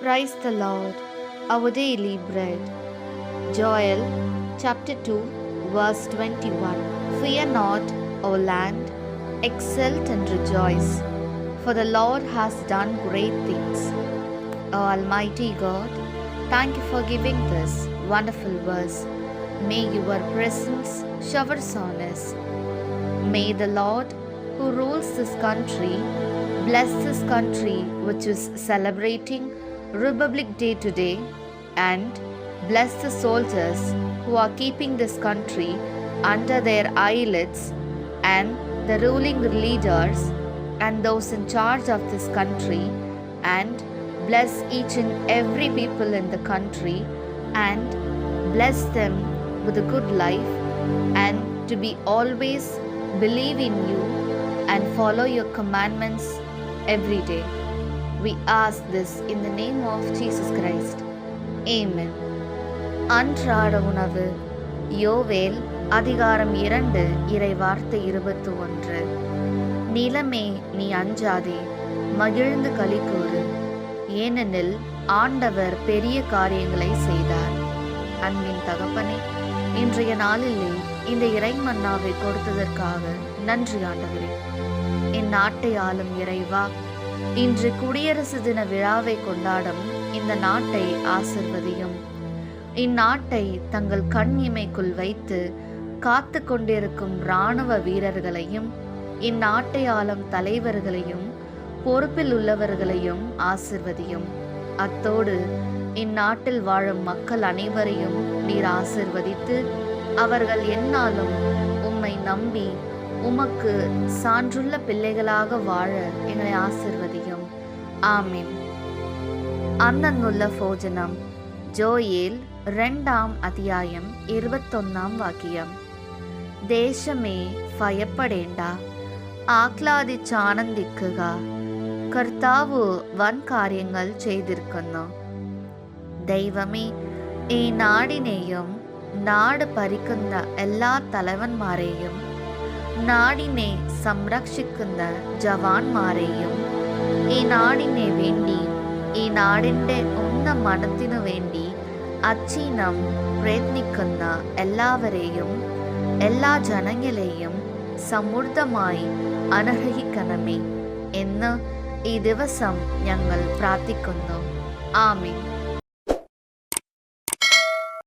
Praise the Lord, our daily bread. Joel chapter 2, verse 21. Fear not, O land, exult and rejoice, for the Lord has done great things. O Almighty God, thank you for giving this wonderful verse. May your presence showers on us. May the Lord who rules this country bless this country which is celebrating Republic Day today, and bless the soldiers who are keeping this country under their eyelids, and the ruling leaders and those in charge of this country, and bless each and every people in the country, and bless them with a good life, and to be always believe in you and follow your commandments every day. We ask this in the name of Jesus Christ. Amen. அன்றாட உணவு. யோவேல் அதிகாரம் 2 இறை வார்த்தை 21. நிலமே நீ அஞ்சாதே, மகிழ்ந்து களிகூரு, ஏனெனில் ஆண்டவர் பெரிய காரியங்களை செய்தார். அன்பின் தகப்பனே, இன்றைய நாளிலே இந்த இறை மன்னாவை கொடுத்ததற்காக நன்றி ஆண்டவரே. என் நாட்டை ஆளும் இறைவா, இன்று குடியரசு தின விழாவை கொண்டாடும் இந்த நாட்டை ஆசிர்வதியும். இந்நாட்டை தங்கள் கண் இமைக்குள் வைத்து காத்து கொண்டிருக்கும் இராணுவ வீரர்களையும், இந்நாட்டை ஆளும் தலைவர்களையும், பொறுப்பில் உள்ளவர்களையும் ஆசிர்வதியும். அத்தோடு இந்நாட்டில் வாழும் மக்கள் அனைவரையும் நீர் ஆசிர்வதித்து, அவர்கள் எந்நாளும் உம்மை நம்பி உமக்கு சான்றுள்ள பிள்ளைகளாக வாழ எங்களை ஆசிர்வதியும். ஆமீன். அன்னன்னுள்ள போஜனம். ஜோயேல் 2 అధ్యాయం 21 వాక్యం. ദേശമേ ഭയപ്പെടേണ്ട, ആഹ്ലാദിച്ചാനന്ദിക്കുക, കർത്താവ് വൻ കാര്യങ്ങൾ ചെയ്തിരിക്കുന്നു. ദൈവമേ, ഈ നാടിനെയും നാട് ഭരിക്കുന്ന എല്ലാ തലവന്മാരെയും നാടിനെ സംരക്ഷിക്കുന്ന ജവാന്മാരെയും, ഈ നാടിനെ വേണ്ടി, ഈ നാടിൻ്റെ ഉന്നമനത്തിനു വേണ്ടി അച്ചീനം പ്രയത്നിക്കുന്ന എല്ലാവരെയും, എല്ലാ ജനങ്ങളെയും സമൃദ്ധമായി അനുഗ്രഹിക്കണമേ എന്ന് ഈ ദിവസം ഞങ്ങൾ പ്രാർത്ഥിക്കുന്നു. ആമീൻ.